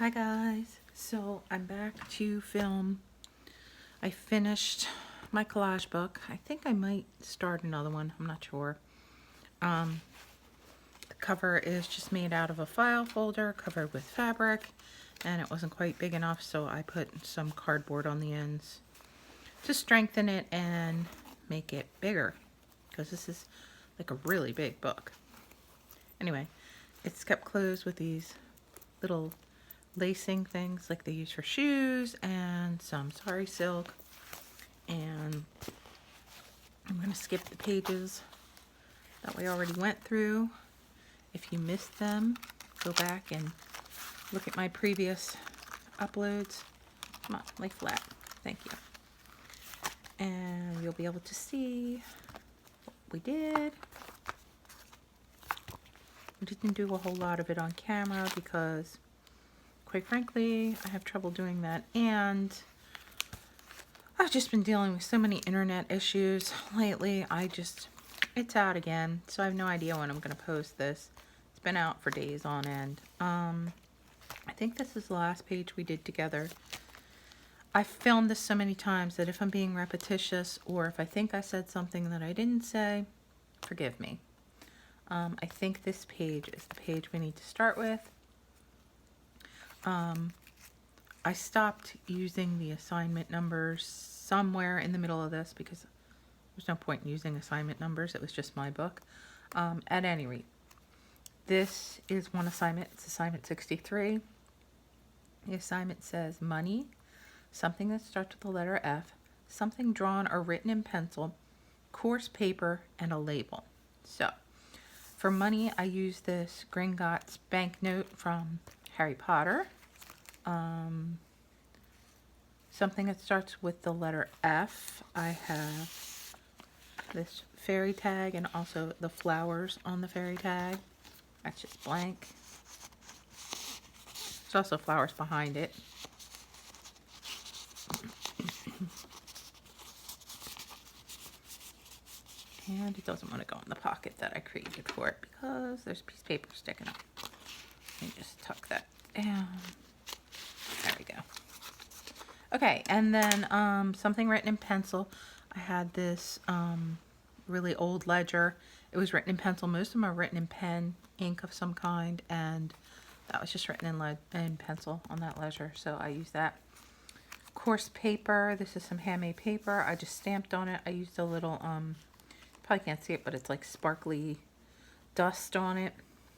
Hi guys, so I'm back to film. I finished my collage book. I think I might start another one, I'm not sure. The cover is just made out of a file folder covered with fabric, and it wasn't quite big enough, so I put some cardboard on the ends to strengthen it and make it bigger, because this is like a really big book. Anyway, it's kept closed with these little lacing things like they use for shoes and some sari silk. And I'm going to skip the pages that we already went through. If you missed them, go back and look at my previous uploads. Come on, lay flat. Thank you. And you'll be able to see what we did. We didn't do a whole lot of it on camera because, quite frankly, I have trouble doing that, and I've just been dealing with so many internet issues lately. It's out again, so I have no idea when I'm going to post this. It's been out for days on end. I think this is the last page we did together. I've filmed this so many times that if I'm being repetitious or if I think I said something that I didn't say, forgive me. I think this page is the page we need to start with. I stopped using the assignment numbers somewhere in the middle of this because there's no point in using assignment numbers. It was just my book. At any rate, this is one assignment. It's assignment 63. The assignment says money, something that starts with the letter F, something drawn or written in pencil, coarse paper, and a label. So, for money, I use this Gringotts banknote from Harry Potter. Something that starts with the letter F. I have this fairy tag and also the flowers on the fairy tag. That's just blank. There's also flowers behind it. And it doesn't want to go in the pocket that I created for it because there's a piece of paper sticking up. Let me just tuck that down. There we go. Okay, and then something written in pencil. I had this really old ledger. It was written in pencil. Most of them are written in pen, ink of some kind, and that was just written in pencil on that ledger, so I used that. Coarse paper. This is some handmade paper. I just stamped on it. I used a little, probably can't see it, but it's like sparkly dust on it,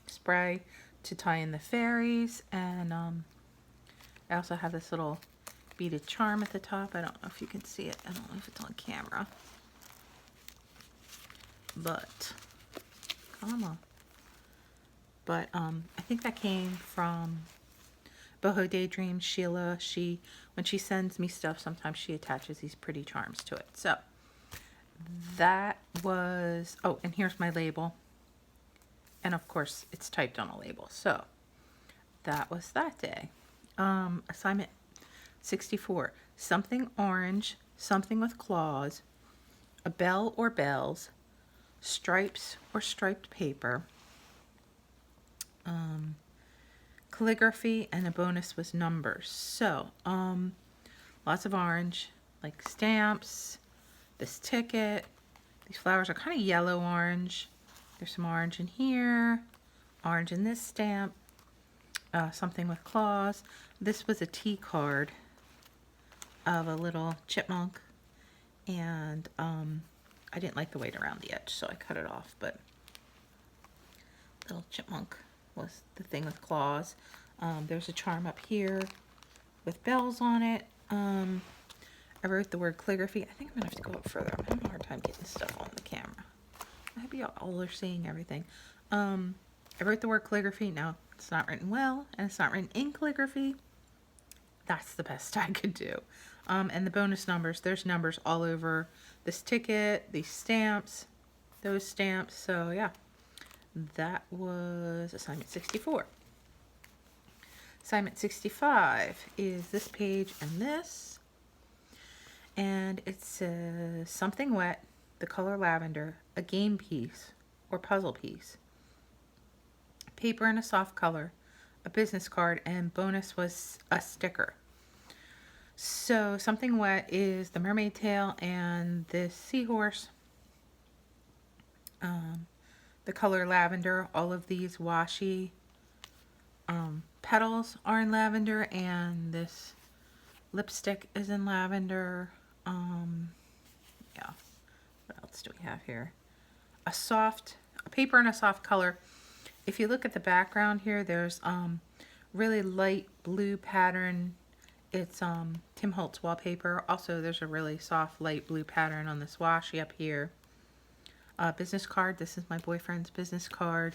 spray, to tie in the fairies. And I also have this little beaded charm at the top. I don't know if you can see it. I don't know if it's on camera. But, come on. But I think that came from Boho Daydream. Sheila, when she sends me stuff, sometimes she attaches these pretty charms to it. So, that was, oh, and here's my label. And of course, it's typed on a label. So, that was that day. Assignment 64. Something orange, something with claws, a bell or bells, stripes or striped paper, calligraphy, and a bonus was numbers. So, lots of orange, like stamps, this ticket. These flowers are kind of yellow orange. There's some orange in here, orange in this stamp, something with claws. This was a tea card of a little chipmunk, and I didn't like the weight around the edge, so I cut it off, but little chipmunk was the thing with claws. There's a charm up here with bells on it. I wrote the word calligraphy. I think I'm gonna have to go up further. I'm having a hard time getting stuff on the camera. I hope you all are seeing everything. I wrote the word calligraphy. Now, it's not written well, and it's not written in calligraphy. That's the best I could do. And the bonus numbers, there's numbers all over this ticket, these stamps, those stamps. So, yeah, that was assignment 64. Assignment 65 is this page and this. And it says something wet, the color lavender, a game piece or puzzle piece, paper in a soft color, a business card, and bonus was a sticker. So Something Wet is the mermaid tail and this seahorse. The color lavender, all of these washi petals are in lavender, and this lipstick is in lavender. Yeah, what else do we have here? A paper in a soft color. If you look at the background here, there's really light blue pattern. It's Tim Holtz wallpaper. Also, there's a really soft light blue pattern on this washi up here. Business card. This is my boyfriend's business card.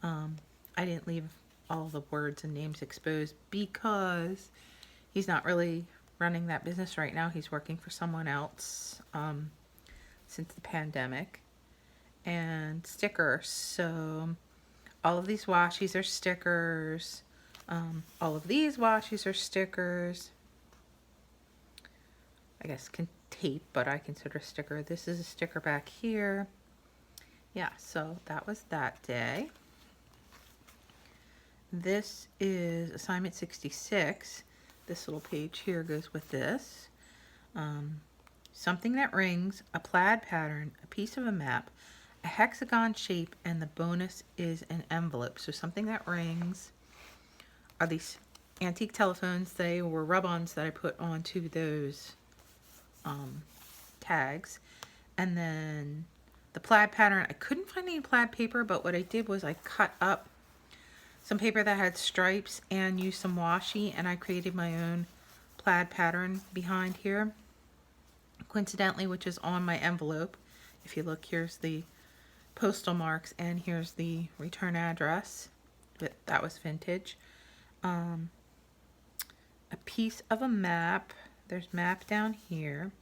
I didn't leave all the words and names exposed because he's not really running that business right now. He's working for someone else since the pandemic. And stickers. So all of these washis are stickers. All of these washis are stickers. I guess tape, but I consider a sticker. This is a sticker back here. Yeah, so that was that day. This is assignment 66. This little page here goes with this. Something that rings, a plaid pattern, a piece of a map, a hexagon shape, and the bonus is an envelope. So Something that rings are these antique telephones. They were rub-ons that I put onto those tags. And then the plaid pattern, I couldn't find any plaid paper, but what I did was I cut up some paper that had stripes and used some washi, and I created my own plaid pattern behind here, coincidentally, which is on my envelope. If you look, here's the postal marks, and here's the return address. That was vintage. A piece of a map. There's map down here.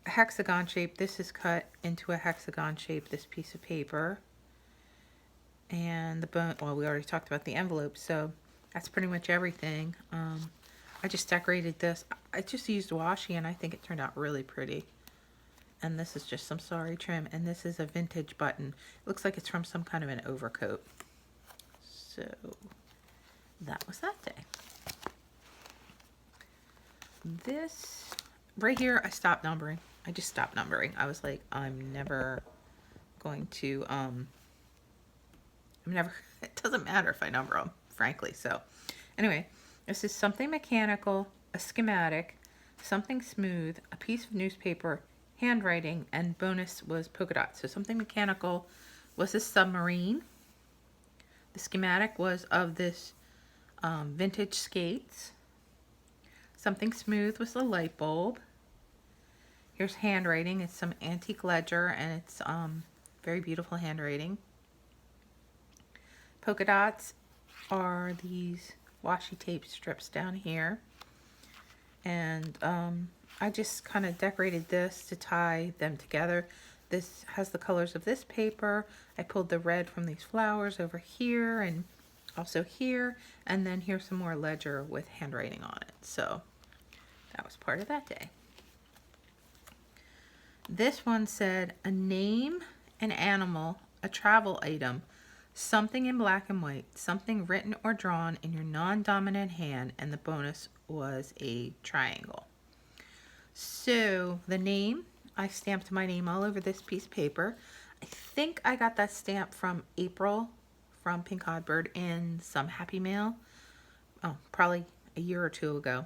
A hexagon shape. This is cut into a hexagon shape, this piece of paper. And well, we already talked about the envelope, so that's pretty much everything. I just decorated this. I just used washi, and I think it turned out really pretty. And this is just some sari trim, and this is a vintage button. It looks like it's from some kind of an overcoat. So that was that day. This right here, I stopped numbering. I just stopped numbering. I was like, I'm never going to it doesn't matter if I number them, frankly. So anyway, this is something mechanical, a schematic, something smooth, a piece of newspaper, handwriting, and bonus was polka dots. So Something mechanical was a submarine. The schematic was of this vintage skates. Something smooth was a light bulb. Here's handwriting. It's some antique ledger, and it's very beautiful handwriting. Polka dots are these washi tape strips down here. And I just kind of decorated this to tie them together. This has the colors of this paper. I pulled the red from these flowers over here and also here. And then here's some more ledger with handwriting on it. So that was part of that day. This one said a name, an animal, a travel item, something in black and white, something written or drawn in your non-dominant hand, and the bonus was a triangle. So the name, I stamped my name all over this piece of paper. I think I got that stamp from April from Pink Oddbird in some Happy Mail. Oh, probably a year or two ago.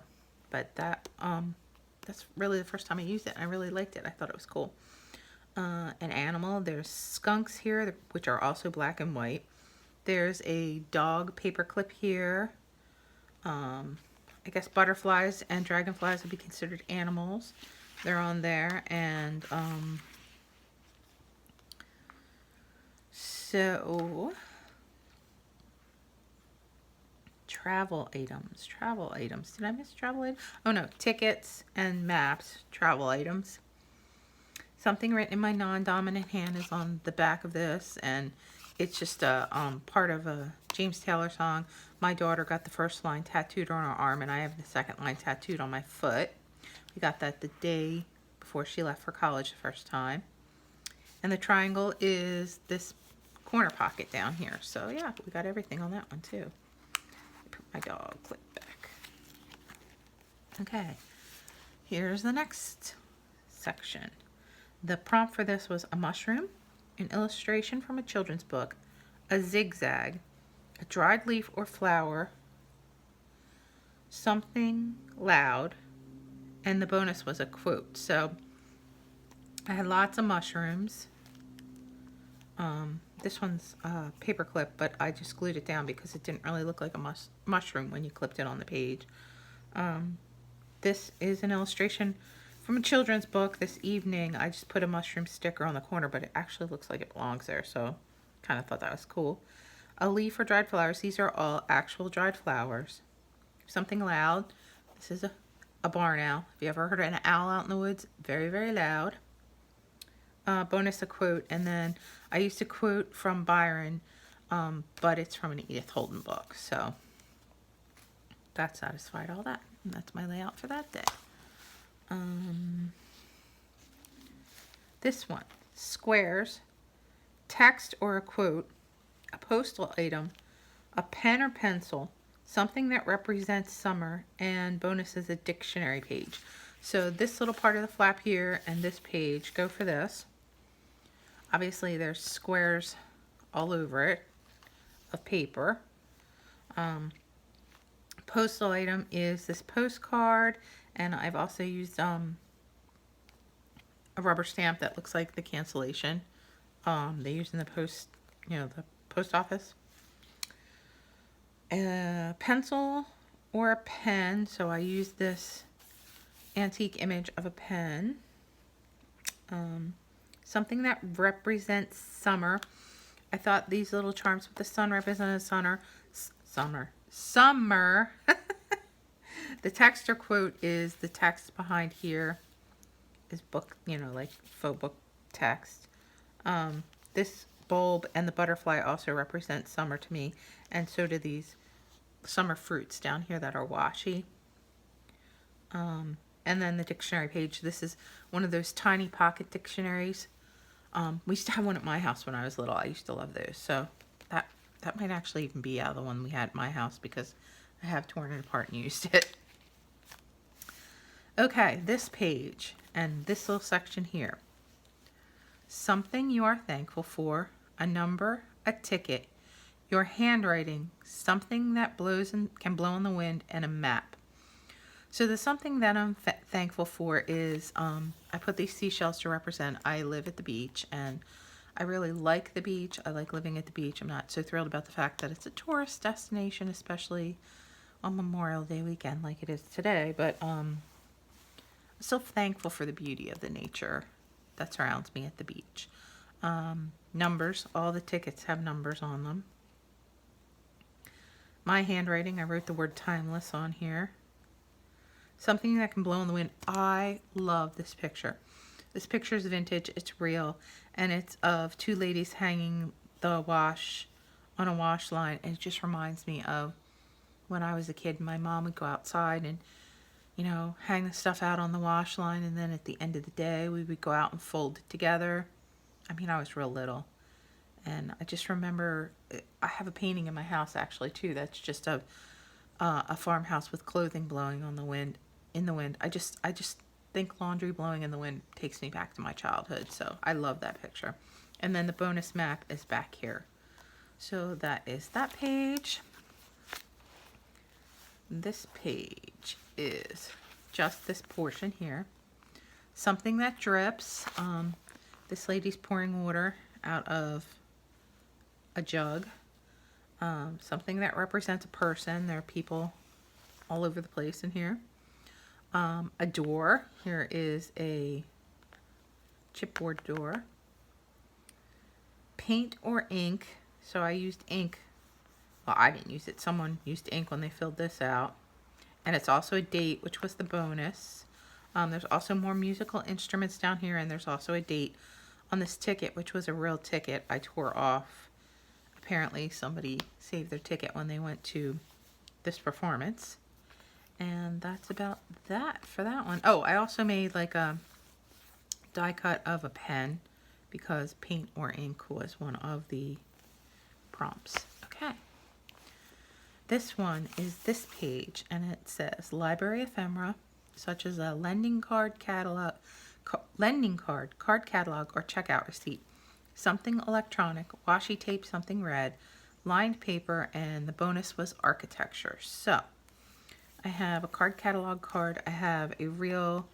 But that's really the first time I used it. I really liked it. I thought it was cool. An animal. There's skunks here, which are also black and white. There's a dog paper clip here. I guess butterflies and dragonflies would be considered animals. They're on there. And so travel items. Did I miss travel items? Oh no, tickets and maps, travel items. Something written in my non-dominant hand is on the back of this, and it's just a part of a James Taylor song. My daughter got the first line tattooed on her arm, and I have the second line tattooed on my foot. We got that the day before she left for college the first time. And the triangle is this corner pocket down here. So yeah, we got everything on that one too. Put my dog clip back. Okay, here's the next section. The prompt for this was a mushroom, an illustration from a children's book, a zigzag, a dried leaf or flower, something loud, and the bonus was a quote. So I had lots of mushrooms. This one's a paper clip, but I just glued it down because it didn't really look like a mushroom when you clipped it on the page. This is an illustration from a children's book. This evening I just put a mushroom sticker on the corner, but it actually looks like it belongs there, so kind of thought that was cool. A leaf or dried flowers. These are all actual dried flowers. Something loud. This is a barn owl. Have you ever heard an owl out in the woods? Very, very loud. Bonus a quote, and then I used a quote from Byron, but it's from an Edith Holden book, so that satisfied all that. And that's my layout for that day. This one, squares, text or a quote, a postal item, a pen or pencil, something that represents summer, and bonus is a dictionary page. So this little part of the flap here and this page go for this. Obviously there's squares all over it of paper. Postal item is this postcard, and I've also used a rubber stamp that looks like the cancellation they use in the post, the post office. A pencil or a pen, so I used this antique image of a pen. Something that represents summer. I thought these little charms with the sun represented summer. The text or quote is the text behind here is book, like faux book text. This bulb and the butterfly also represent summer to me, and so do these summer fruits down here that are washy. And then the dictionary page. This is one of those tiny pocket dictionaries. We used to have one at my house when I was little. I used to love those. So that might actually even be out of the one we had at my house because I have torn it apart and used it. Okay, this page and this little section here. Something you are thankful for, a number, a ticket, your handwriting, something that can blow in the wind, and a map. So the something that I'm thankful for is, I put these seashells to represent I live at the beach, and I really like the beach. I like living at the beach. I'm not so thrilled about the fact that it's a tourist destination, especially on Memorial Day weekend like it is today, but I'm still thankful for the beauty of the nature that surrounds me at the beach. Numbers, all the tickets have numbers on them. My handwriting, I wrote the word timeless on here. Something that can blow in the wind. I love this picture. This picture is vintage, it's real, and it's of two ladies hanging the wash on a wash line, and it just reminds me of when I was a kid. My mom would go outside and, hang the stuff out on the wash line, and then at the end of the day, we would go out and fold it together. I was real little, and I just remember, I have a painting in my house actually too, that's just a farmhouse with clothing blowing on the wind. In the wind. I just think laundry blowing in the wind takes me back to my childhood, so I love that picture. And then the bonus map is back here. So that is that page. This page is just this portion here. Something that drips. This lady's pouring water out of a jug. Something that represents a person. There are people all over the place in here. A door. Here is a chipboard door. Paint or ink. So I used ink. Well, I didn't use it. Someone used ink when they filled this out. And it's also a date, which was the bonus. There's also more musical instruments down here, and there's also a date on this ticket, which was a real ticket I tore off. Apparently somebody saved their ticket when they went to this performance. And that's about that for that one. Oh, I also made like a die cut of a pen because paint or ink was one of the prompts. Okay. This one is this page, and it says library ephemera, such as a lending card, card catalog, or checkout receipt. Something electronic, washi tape, something red, lined paper, and the bonus was architecture. So I have a card catalog card. I have a real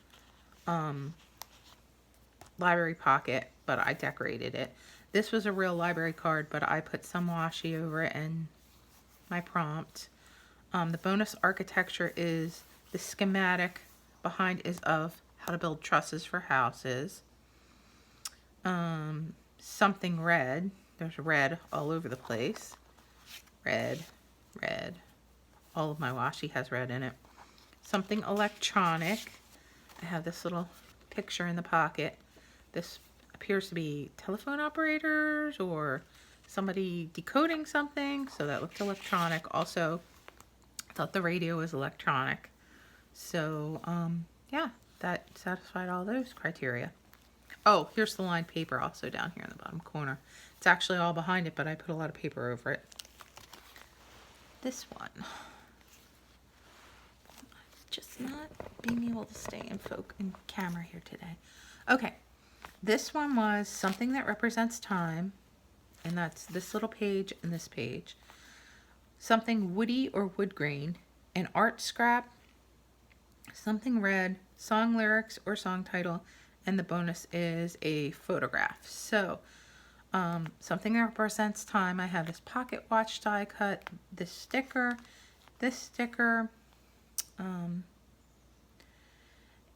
library pocket, but I decorated it. This was a real library card, but I put some washi over it and my prompt. The bonus architecture is the schematic behind is of how to build trusses for houses. Something red. There's red all over the place. Red, red. All of my washi has red in it. Something electronic. I have this little picture in the pocket. This appears to be telephone operators or somebody decoding something, so that looked electronic. Also, I thought the radio was electronic. So, yeah, that satisfied all those criteria. Oh, here's the lined paper also down here in the bottom corner. It's actually all behind it, but I put a lot of paper over it. This one. Just not being able to stay in camera here today. Okay, this one was something that represents time, and that's this little page and this page. Something woody or wood grain, an art scrap, something red, song lyrics or song title, and the bonus is a photograph. So, something that represents time. I have this pocket watch die cut, this sticker,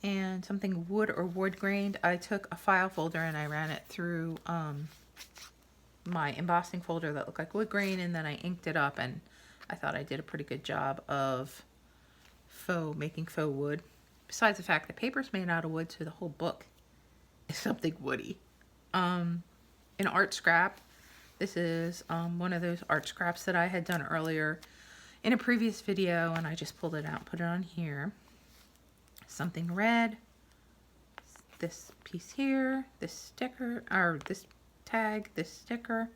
and something wood or wood grained. I took a file folder and I ran it through my embossing folder that looked like wood grain, and then I inked it up, and I thought I did a pretty good job of making faux wood. Besides the fact that paper's made out of wood, so the whole book is something woody. An art scrap. This is one of those art scraps that I had done earlier in a previous video, and I just pulled it out and put it on here. Something red. This piece here. This sticker, or this tag, this sticker.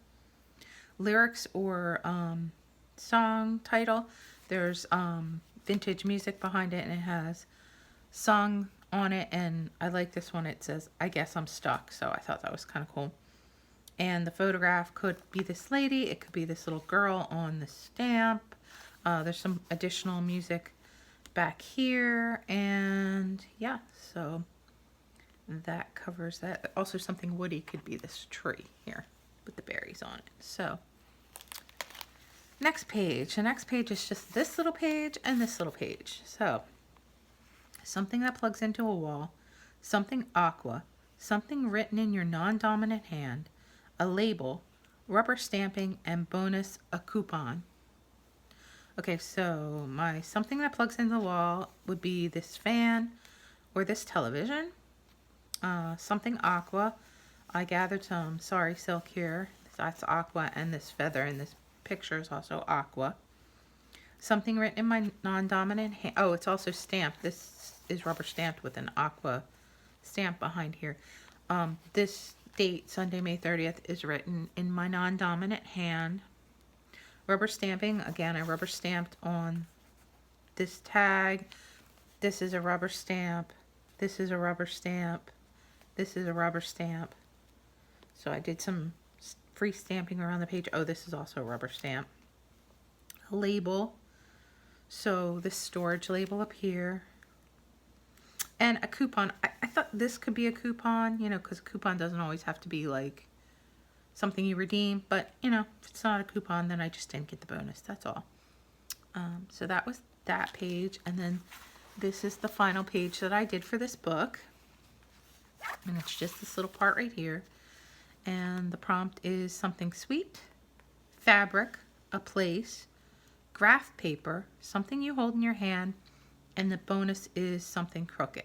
Lyrics or song title. There's vintage music behind it, and it has song on it, and I like this one. It says, I guess I'm stuck, so I thought that was kind of cool. And the photograph could be this lady, it could be this little girl on the stamp. There's some additional music back here, and yeah, so that covers that. Also, something woody could be this tree here with the berries on it. So next page. The next page is just this little page and this little page. So something that plugs into a wall, something aqua, something written in your non-dominant hand, a label, rubber stamping, and bonus, a coupon. Okay, so my something that plugs into the wall would be this fan or this television. Something aqua. I gathered some sari silk here. That's aqua, and this feather in this picture is also aqua. Something written in my non-dominant hand. Oh, it's also stamped. This is rubber stamped with an aqua stamp behind here. This date, Sunday, May 30th, is written in my non-dominant hand. Rubber stamping, again, I rubber stamped on this tag. This is a rubber stamp. This is a rubber stamp. This is a rubber stamp. So I did some free stamping around the page. Oh, this is also a rubber stamp. A label. So this storage label up here. And a coupon. I thought this could be a coupon, you know, because a coupon doesn't always have to be like something you redeem. But, you know, if it's not a coupon, then I just didn't get the bonus. That's all. So that was that page. And then this is the final page that I did for this book. And it's just this little part right here. And the prompt is something sweet, fabric, a place, graph paper, something you hold in your hand, and the bonus is something crooked.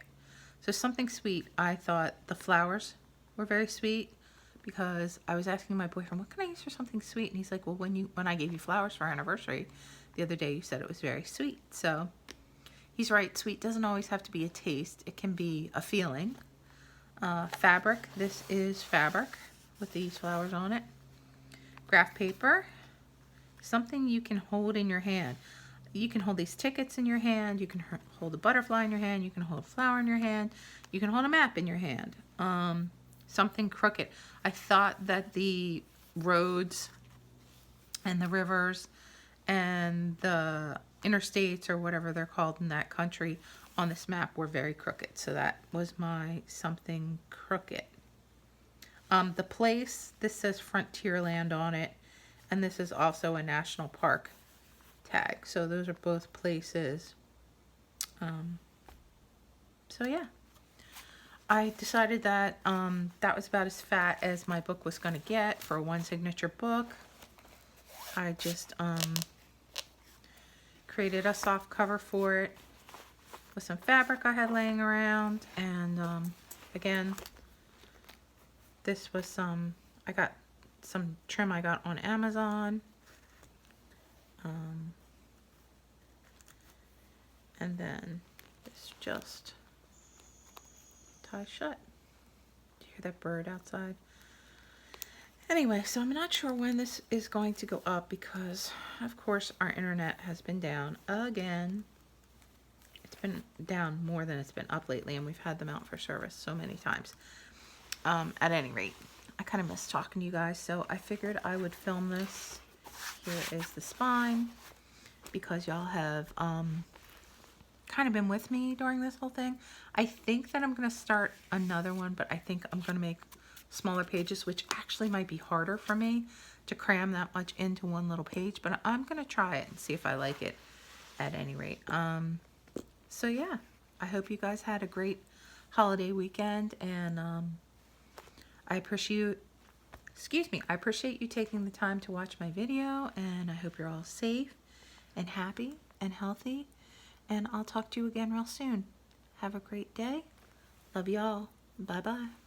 So something sweet, I thought the flowers were very sweet, because I was asking my boyfriend, what can I use for something sweet? And he's like, well, when I gave you flowers for our anniversary the other day, you said it was very sweet. So he's right, sweet doesn't always have to be a taste. It can be a feeling. Fabric, this is fabric with these flowers on it. Graph paper, something you can hold in your hand. You can hold these tickets in your hand, you can hold a butterfly in your hand, you can hold a flower in your hand, you can hold a map in your hand. Something crooked. I thought that the roads and the rivers and the interstates, or whatever they're called in that country, on this map were very crooked. So that was my something crooked. The place, this says Frontierland on it, and this is also a national park tag. So those are both places. So yeah, I decided that that was about as fat as my book was going to get for one signature book. I just created a soft cover for it with some fabric I had laying around, and again, this was I got some trim I got on Amazon, and then this just ties shut. Do you hear that bird outside? Anyway, so I'm not sure when this is going to go up because, of course, our internet has been down again. It's been down more than it's been up lately, and we've had them out for service so many times. At any rate, I kind of miss talking to you guys, so I figured I would film this. Here is the spine, because y'all have kind of been with me during this whole thing. I think that I'm going to start another one, but I think I'm going to make smaller pages, which actually might be harder for me to cram that much into one little page, but I'm going to try it and see if I like it at any rate. So yeah, I hope you guys had a great holiday weekend, and I appreciate you taking the time to watch my video, and I hope you're all safe and happy and healthy, and I'll talk to you again real soon. Have a great day. Love y'all. Bye-bye.